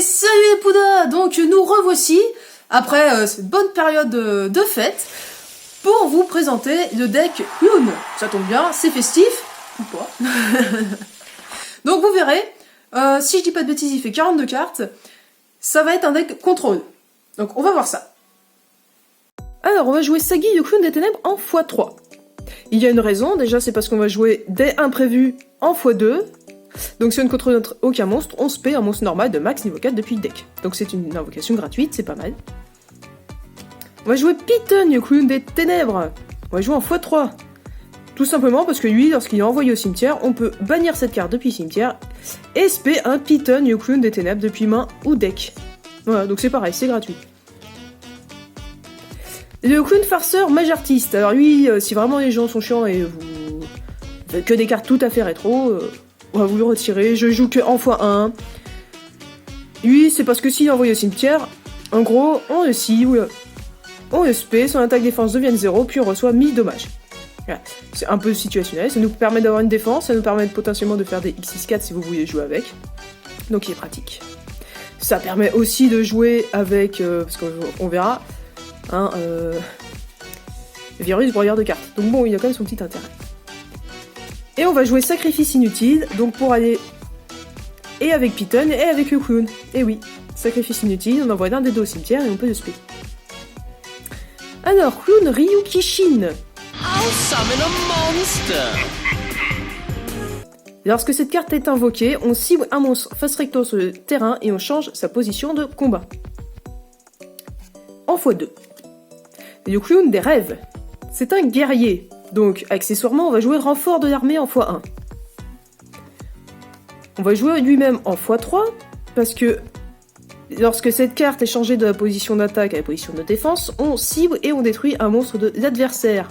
Et salut les Poudas. Donc nous revoici, après cette bonne période de fête, pour vous présenter le deck Clown. Ça tombe bien, c'est festif, ou pas. Donc vous verrez, si je dis pas de bêtises, il fait 42 cartes, ça va être un deck contrôle. Donc on va voir ça. Alors on va jouer Sagi, le Clown des Ténèbres en x3. Il y a une raison, déjà c'est parce qu'on va jouer des imprévus en x2. Donc si on ne contrôle aucun monstre, on se paie un monstre normal de max niveau 4 depuis le deck. Donc c'est une invocation gratuite, c'est pas mal. On va jouer Piton, le Clown des Ténèbres. On va jouer en x3. Tout simplement parce que lui, lorsqu'il est envoyé au cimetière, on peut bannir cette carte depuis le cimetière et se paie un Piton, le Clown des Ténèbres depuis main ou deck. Voilà, donc c'est pareil, c'est gratuit. Le Clown Farceur Mage Artiste. Alors lui, si vraiment les gens sont chiants et vous faites que des cartes tout à fait rétro, on va vous le retirer. Je joue que en x1. Lui, c'est parce que s'il est envoyé au cimetière, en gros, on le cible, on le spé, son attaque défense devient 0, puis on reçoit 1000 dommages. Voilà. C'est un peu situationnel, ça nous permet d'avoir une défense, ça nous permet potentiellement de faire des X64 si vous voulez jouer avec. Donc il est pratique. Ça permet aussi de jouer avec, parce qu'on verra, virus broyeur de cartes. Donc bon, il a quand même son petit intérêt. Et on va jouer Sacrifice Inutile, donc pour aller et avec Piton et avec le Clown. Et oui, Sacrifice Inutile, on envoie l'un des deux au cimetière et on peut le spé. Alors, Clown Ryu Kishin. I'll summon a monster. Lorsque cette carte est invoquée, on cible un monstre face recto sur le terrain et on change sa position de combat. En x2. Le Clown des Rêves. C'est un guerrier, donc accessoirement on va jouer renfort de l'armée en x1. On va jouer lui-même en x3, parce que lorsque cette carte est changée de la position d'attaque à la position de défense, on cible et on détruit un monstre de l'adversaire.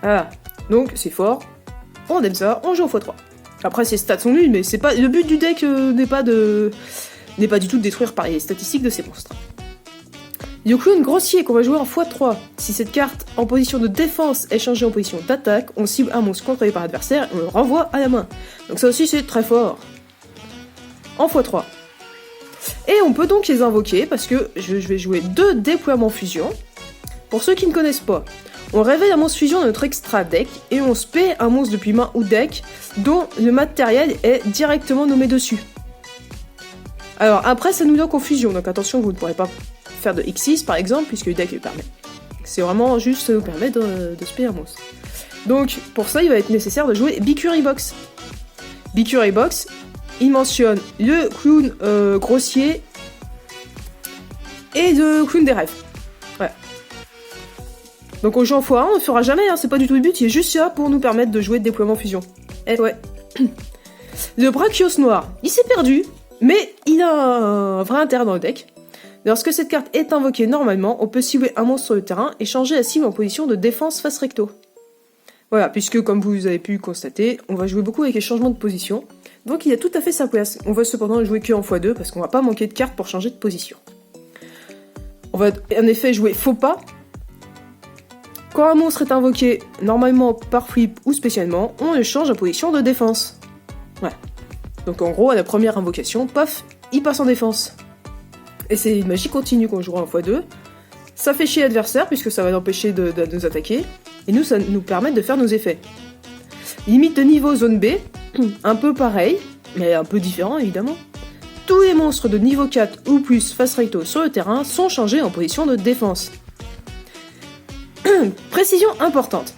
Voilà, donc c'est fort, on aime ça, on joue en x3. Après ces stats sont nuls, mais c'est pas le but du deck n'est pas du tout de détruire par les statistiques de ces monstres. Le Clown Grossier qu'on va jouer en x3. Si cette carte en position de défense est changée en position d'attaque, on cible un monstre contrôlé par l'adversaire et on le renvoie à la main. Donc ça aussi c'est très fort. En x3. Et on peut donc les invoquer parce que je vais jouer 2 déploiements fusion. Pour ceux qui ne connaissent pas, on révèle un monstre fusion de notre extra deck et on spé un monstre depuis main ou deck dont le matériel est directement nommé dessus. Alors après ça nous donne confusion, donc attention, vous ne pourrez pas faire de X6 par exemple puisque le deck le permet. C'est vraiment juste, ça nous permet de spé un monstre. Donc pour ça il va être nécessaire de jouer Bicuri Box. Bicuri Box, il mentionne le Clown Grossier et le Clown des Rêves. Voilà. Donc on joue en x1, on ne fera jamais, hein, c'est pas du tout le but, il est juste là pour nous permettre de jouer de déploiement fusion. Et ouais. Le Brachios Noir, il s'est perdu, mais il a un vrai intérêt dans le deck. Lorsque cette carte est invoquée normalement, on peut cibler un monstre sur le terrain et changer la cible en position de défense face recto. Voilà, puisque comme vous avez pu constater, on va jouer beaucoup avec les changements de position, donc il a tout à fait sa place. On va cependant jouer que en x2 parce qu'on va pas manquer de cartes pour changer de position. On va en effet jouer Faux Pas. Quand un monstre est invoqué normalement par flip ou spécialement, on le change en position de défense. Voilà. Donc en gros, à la première invocation, paf, il passe en défense. Et c'est une magie continue qu'on jouera en x2. Ça fait chier l'adversaire puisque ça va l'empêcher de nous attaquer. Et nous, ça nous permet de faire nos effets. Limite de niveau zone B, un peu pareil, mais un peu différent évidemment. Tous les monstres de niveau 4 ou plus face recto sur le terrain sont changés en position de défense. Précision importante.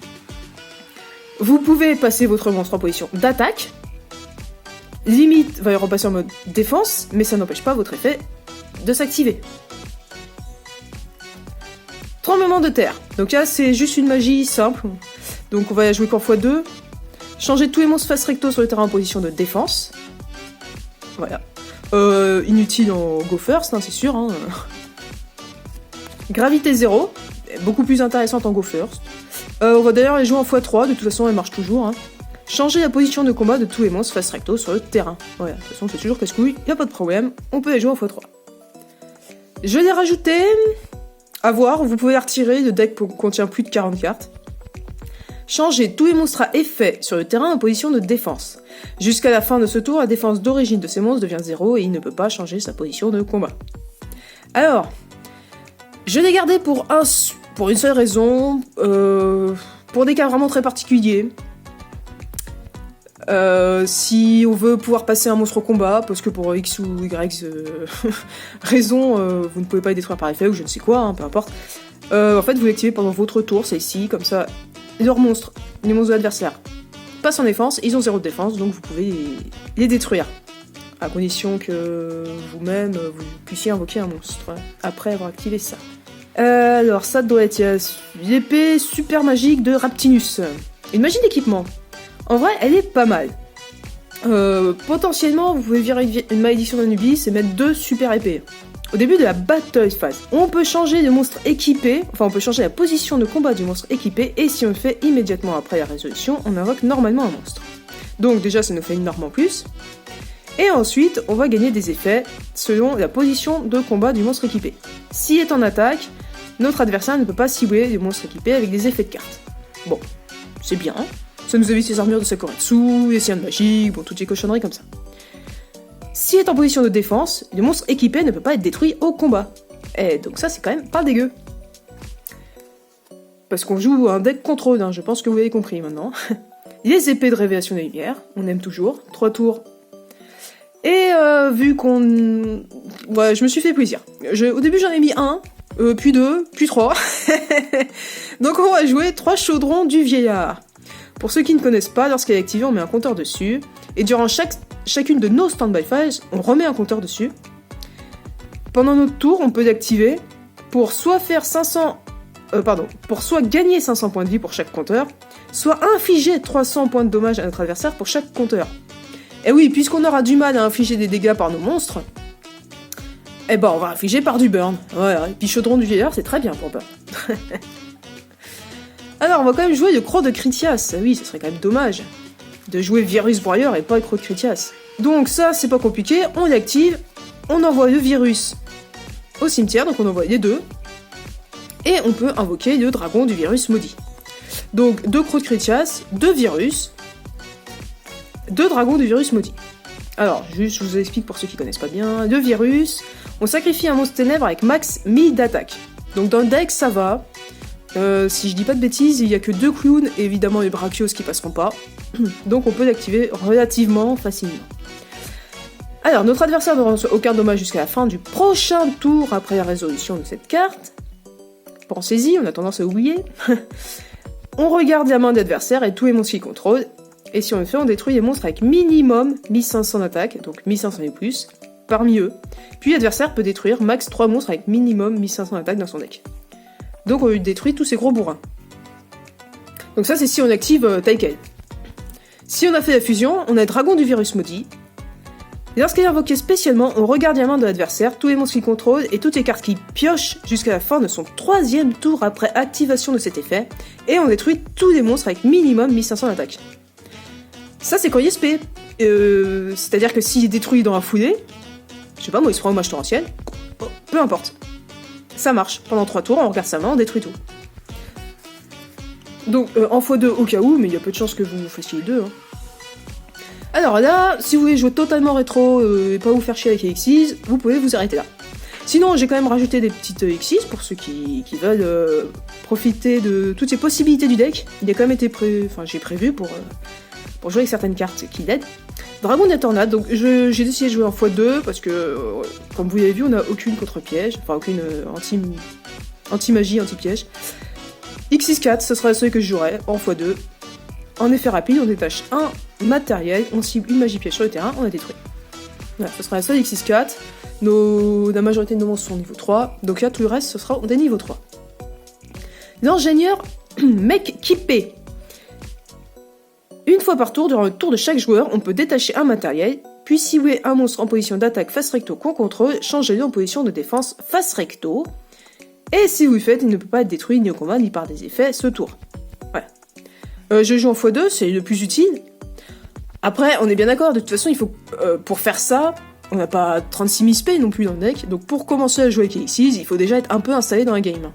Vous pouvez passer votre monstre en position d'attaque. Limite va le repasser en mode défense, mais ça n'empêche pas votre effet de s'activer. Tremblement de terre. Donc là, c'est juste une magie simple. Donc on va la jouer qu'en x2. Changer tous les monstres face recto sur le terrain en position de défense. Voilà. Inutile en go first, hein, c'est sûr. Hein. Gravité 0. Beaucoup plus intéressante en go first. On va d'ailleurs les jouer en x3. De toute façon, elle marche toujours. Hein. Changer la position de combat de tous les monstres face recto sur le terrain. Voilà. De toute façon, c'est toujours casse-couille. Y a pas de problème. On peut les jouer en x3. Je l'ai rajouté. À voir, vous pouvez la retirer, le deck contient plus de 40 cartes. changer tous les monstres à effet sur le terrain en position de défense. Jusqu'à la fin de ce tour, la défense d'origine de ces monstres devient 0 et il ne peut pas changer sa position de combat. Alors, je l'ai gardé pour une seule raison, pour des cas vraiment très particuliers. Si on veut pouvoir passer un monstre au combat, parce que pour X ou Y raison, vous ne pouvez pas les détruire par effet ou je ne sais quoi, hein, peu importe. En fait, vous l'activez pendant votre tour, c'est ici, comme ça, leurs monstres, les monstres de l'adversaire, passent en défense, ils ont 0 de défense, donc vous pouvez les détruire. À condition que vous-même, vous puissiez invoquer un monstre, après avoir activé ça. Alors, ça doit être l'épée super magique de Raptinus. Une magie d'équipement. En vrai, elle est pas mal. Potentiellement, vous pouvez virer une malédiction d'Anubis et mettre 2 super épées. Au début de la battle phase, on peut changer de monstre équipé, enfin on peut changer la position de combat du monstre équipé, et si on le fait immédiatement après la résolution, on invoque normalement un monstre. Donc déjà, ça nous fait une norme en plus. Et ensuite, on va gagner des effets selon la position de combat du monstre équipé. S'il est en attaque, notre adversaire ne peut pas cibler les monstres équipés avec des effets de cartes. Bon, c'est bien. Ça nous évite les armures de Sakuretsu, les siennes magiques, bon, toutes les cochonneries comme ça. S'il est en position de défense, le monstre équipé ne peut pas être détruit au combat. Et donc ça, c'est quand même pas dégueu. Parce qu'on joue un deck contrôle, hein, je pense que vous avez compris maintenant. Les épées de révélation des lumières, on aime toujours, 3 tours. Et vu qu'on... Ouais, je me suis fait plaisir. Au début, j'en ai mis 1, puis 2, puis 3. Donc on va jouer 3 chaudrons du vieillard. Pour ceux qui ne connaissent pas, lorsqu'elle est activée, on met un compteur dessus, et durant chacune de nos stand-by phases, on remet un compteur dessus. Pendant notre tour, on peut l'activer pour soit gagner 500 points de vie pour chaque compteur, soit infliger 300 points de dommage à notre adversaire pour chaque compteur. Et oui, puisqu'on aura du mal à infliger des dégâts par nos monstres, eh ben on va infliger par du burn. Voilà, et puis chaudron du vieillard, c'est très bien pour burn. Alors, on va quand même jouer le Croc de Critias. Oui, ce serait quand même dommage de jouer Virus Broyeur et pas le Croc de Critias. Donc ça, c'est pas compliqué, on l'active, on envoie le virus au cimetière, donc on envoie les 2, et on peut invoquer le dragon du virus maudit. Donc 2 Crocs de Critias, 2 virus, 2 dragons du virus maudit. Alors, juste, je vous explique pour ceux qui connaissent pas bien. Le virus, on sacrifie un monstre ténèbres avec max 1000 d'attaque. Donc dans le deck, ça va. Si je dis pas de bêtises, il y a que 2 clowns et évidemment les brachios qui passeront pas. Donc on peut l'activer relativement facilement. Alors, notre adversaire ne reçoit aucun dommage jusqu'à la fin du prochain tour après la résolution de cette carte. Pensez-y, on a tendance à oublier. On regarde la main de l'adversaire et tous les monstres qu'il contrôle. Et si on le fait, on détruit les monstres avec minimum 1500 d'attaque, donc 1500 et plus, parmi eux. Puis l'adversaire peut détruire max 3 monstres avec minimum 1500 d'attaque dans son deck. Donc on lui détruit tous ces gros bourrins. Donc ça c'est si on active Taiken. Si on a fait la fusion, on a Dragon du virus maudit. Et lorsqu'elle est invoquée spécialement, on regarde la main de l'adversaire, tous les monstres qu'il contrôle et toutes les cartes qu'il pioche jusqu'à la fin de son 3e tour après activation de cet effet, et on détruit tous les monstres avec minimum 1500 d'attaque. Ça c'est quand il est SP. C'est-à-dire que s'il est détruit dans la foulée, je sais pas moi, il se prend au match torrentiel, peu importe. Ça marche. Pendant 3 tours, on regarde sa main, on détruit tout. Donc, en x2 au cas où, mais il y a peu de chances que vous fassiez les 2. Hein. Alors là, si vous voulez jouer totalement rétro et pas vous faire chier avec les X6, vous pouvez vous arrêter là. Sinon, j'ai quand même rajouté des petites X6 pour ceux qui veulent profiter de toutes ces possibilités du deck. Il a quand même été j'ai prévu pour jouer avec certaines cartes qui l'aident. Dragon de la Tornade, donc j'ai décidé de jouer en x2 parce que, comme vous l'avez vu, on n'a aucune contre-piège, enfin aucune anti-magie, anti-piège. X6-4, ce sera le seul que je jouerai en x2. En effet rapide, on détache un matériel, on cible une magie piège sur le terrain, on la détruit. Voilà, ce sera la seule X6-4. La majorité de nos monstres sont niveau 3, donc là tout le reste ce sera des niveaux 3. L'ingénieur Mec Kippé. Une fois par tour, durant le tour de chaque joueur, on peut détacher un matériel, puis cibler un monstre en position d'attaque face recto qu'on contrôle, changez-le en position de défense face recto. Et si vous le faites, il ne peut pas être détruit ni au combat ni par des effets ce tour. Voilà. Je joue en x2, c'est le plus utile. Après, on est bien d'accord, de toute façon, il faut pour faire ça, on n'a pas 36 000 spells non plus dans le deck, donc pour commencer à jouer avec Elixir, il faut déjà être un peu installé dans la game.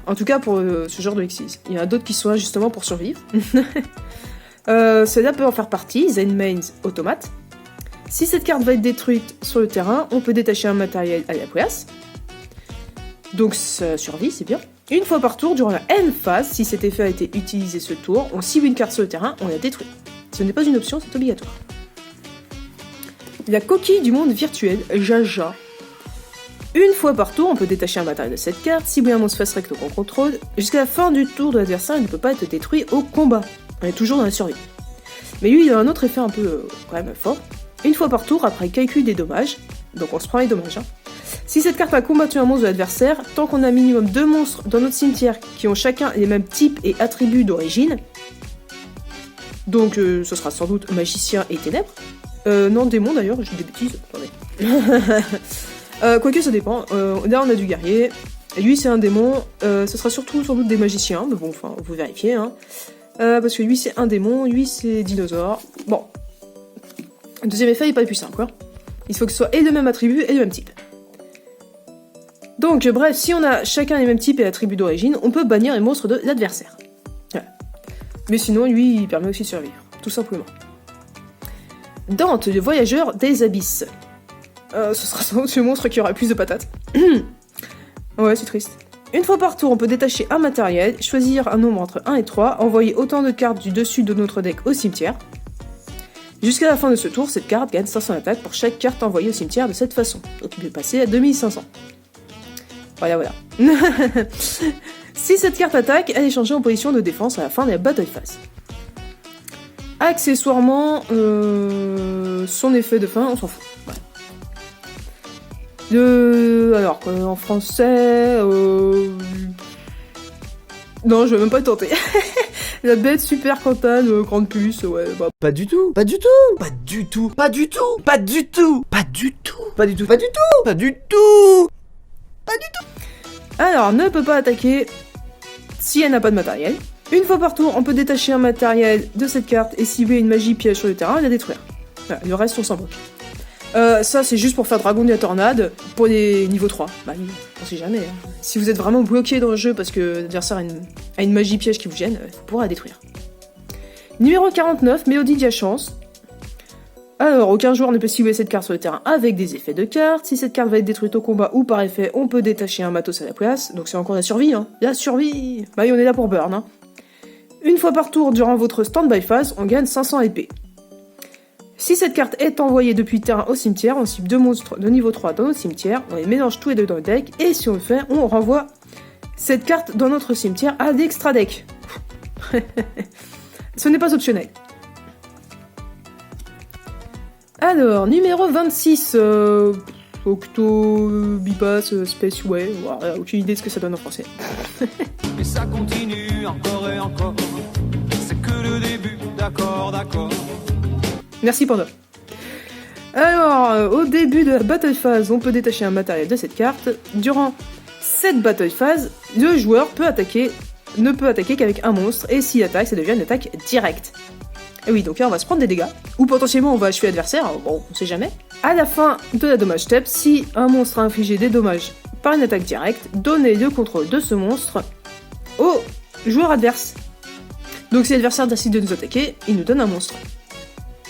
En tout cas pour ce genre de Xyz. Il y en a d'autres qui sont là justement pour survivre. Celle-là peut en faire partie, Zen Mains Automate. Si cette carte va être détruite sur le terrain, on peut détacher un matériel à la place. Donc ça survit, c'est bien. Une fois par tour, durant la end phase, si cet effet a été utilisé ce tour, on cible une carte sur le terrain, on la détruit. Ce n'est pas une option, c'est obligatoire. La coquille du monde virtuel, Jaja. Une fois par tour, on peut détacher un matériel de cette carte, cibler un monstre face recto qu'on contrôle. Jusqu'à la fin du tour de l'adversaire, il ne peut pas être détruit au combat. On est toujours dans la survie. Mais lui, il a un autre effet un peu quand même fort. Une fois par tour, après calcul des dommages, donc on se prend les dommages, si cette carte a combattu un monstre de l'adversaire, tant qu'on a minimum 2 monstres dans notre cimetière qui ont chacun les mêmes types et attributs d'origine, donc ce sera sans doute magicien et ténèbres, non démon d'ailleurs, je dis des bêtises, attendez. Quoique ça dépend, là on a du guerrier, et lui c'est un démon, ce sera surtout sans doute des magiciens, mais bon, enfin vous vérifiez, hein. Parce que lui c'est un démon, lui c'est dinosaure, bon. Le deuxième effet il est pas le plus simple, quoi. Il faut que ce soit et le même attribut et le même type. Donc, bref, si on a chacun les mêmes types et attributs d'origine, on peut bannir les monstres de l'adversaire. Voilà. Mais sinon, lui, il permet aussi de survivre, tout simplement. Dante, le voyageur des abysses. Ce sera sans doute ce monstre qui aura le plus de patates. Ouais, c'est triste. Une fois par tour, on peut détacher un matériel, choisir un nombre entre 1 et 3, envoyer autant de cartes du dessus de notre deck au cimetière. Jusqu'à la fin de ce tour, cette carte gagne 500 attaques pour chaque carte envoyée au cimetière de cette façon. Donc il peut passer à 2500. Voilà. Si cette carte attaque, elle est changée en position de défense à la fin de la battle phase. Accessoirement, son effet de fin, on s'en fout. Voilà. Alors, en français... Non, je vais même pas tenter. La bête super cantane, grande puce, ouais, bah... Pas du tout. Alors, ne peut pas attaquer si elle n'a pas de matériel. Une fois par tour, on peut détacher un matériel de cette carte et cibler une magie piège sur le terrain et la détruire. Voilà, le reste, on s'en moque. Ça, c'est juste pour faire dragon de la tornade pour les niveaux 3. Bah, on sait jamais. Hein. Si vous êtes vraiment bloqué dans le jeu parce que l'adversaire a une magie piège qui vous gêne, vous pourrez la détruire. Numéro 49, Mélodie de la chance. Alors, aucun joueur ne peut cibler cette carte sur le terrain avec des effets de carte. Si cette carte va être détruite au combat ou par effet, on peut détacher un matos à la place. Donc c'est encore la survie, hein. La survie. Bah oui, on est là pour burn, hein. Une fois par tour, durant votre stand-by phase, on gagne 500 épées. Si cette carte est envoyée depuis le terrain au cimetière, on cible 2 monstres de niveau 3 dans notre cimetière, on les mélange tous les deux dans le deck, et si on le fait, on renvoie cette carte dans notre cimetière à l'extra deck. Ce n'est pas optionnel. Alors, numéro 26, Octo, Bipas, Space Way, voilà, aucune idée de ce que ça donne en français. Et ça continue encore et encore, c'est que le début, d'accord. Merci Panda. Alors, au début de la battle phase, on peut détacher un matériel de cette carte. Durant cette battle phase, le joueur ne peut attaquer qu'avec un monstre, et s'il attaque, ça devient une attaque directe. Et oui, donc là, on va se prendre des dégâts, ou potentiellement on va achever l'adversaire, bon, on sait jamais. À la fin de la dommage step, si un monstre a infligé des dommages par une attaque directe, donnez le contrôle de ce monstre au joueur adverse. Donc si l'adversaire décide de nous attaquer, il nous donne un monstre.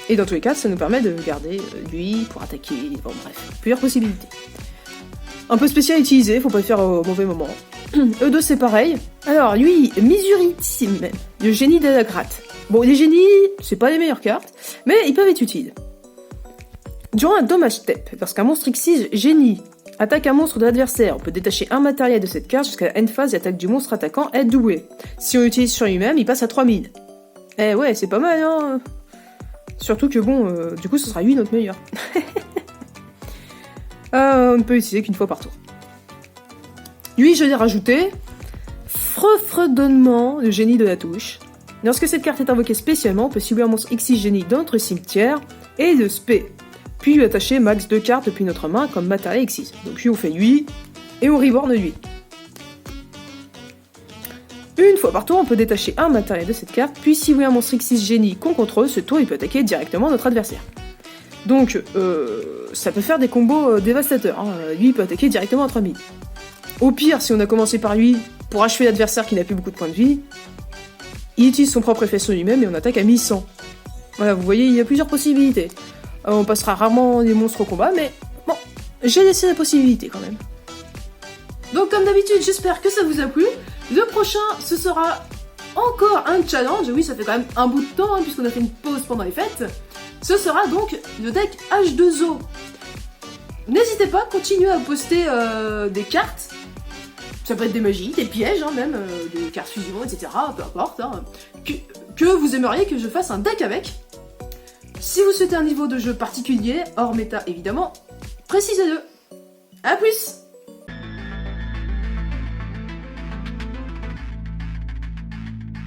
Et dans tous les cas, ça nous permet de garder lui pour attaquer, bon bref, plusieurs possibilités. Un peu spécial à utiliser, faut pas le faire au mauvais moment. E2 c'est pareil. Alors lui, Misurissime, le génie de la gratte. Bon, les génies, c'est pas les meilleures cartes, mais ils peuvent être utiles. Durant un dommage step, lorsqu'un monstre X6 génie attaque un monstre de l'adversaire, on peut détacher un matériel de cette carte jusqu'à la end phase et l'attaque du monstre attaquant est doublée. Si on l'utilise sur lui-même, il passe à 3000. Eh ouais, c'est pas mal, hein. Surtout que bon, du coup, ce sera lui notre meilleur. On ne peut l'utiliser qu'une fois par tour. Lui, je l'ai rajouté. Fredonnement, le génie de la touche. Lorsque cette carte est invoquée spécialement, on peut cibler un monstre X6 génie dans notre cimetière et le spé. Puis lui attacher max 2 cartes depuis notre main comme matériel X6. Donc lui, on fait lui et on reborn lui. Une fois par tour, on peut détacher un matériel de cette carte, puis cibler un monstre X6 génie qu'on contrôle, ce tour il peut attaquer directement notre adversaire. Donc, ça peut faire des combos dévastateurs, hein. Lui il peut attaquer directement à 3000. Au pire, si on a commencé par lui, Pour achever l'adversaire qui n'a plus beaucoup de points de vie, il utilise son propre effet sur lui-même et on attaque à 1100. Voilà, vous voyez, il y a plusieurs possibilités. On passera rarement des monstres au combat, mais bon, j'ai laissé la possibilité quand même. Donc comme d'habitude, j'espère que ça vous a plu. Le prochain, ce sera encore un challenge. Oui, ça fait quand même un bout de temps, hein, puisqu'on a fait une pause pendant les fêtes. Ce sera donc le deck H2O. N'hésitez pas, continuez à poster des cartes. Ça peut être des magies, des pièges, hein, même, des cartes fusion, etc. Peu importe. Hein, que vous aimeriez que je fasse un deck avec. Si vous souhaitez un niveau de jeu particulier, hors méta évidemment, précisez-le. A plus!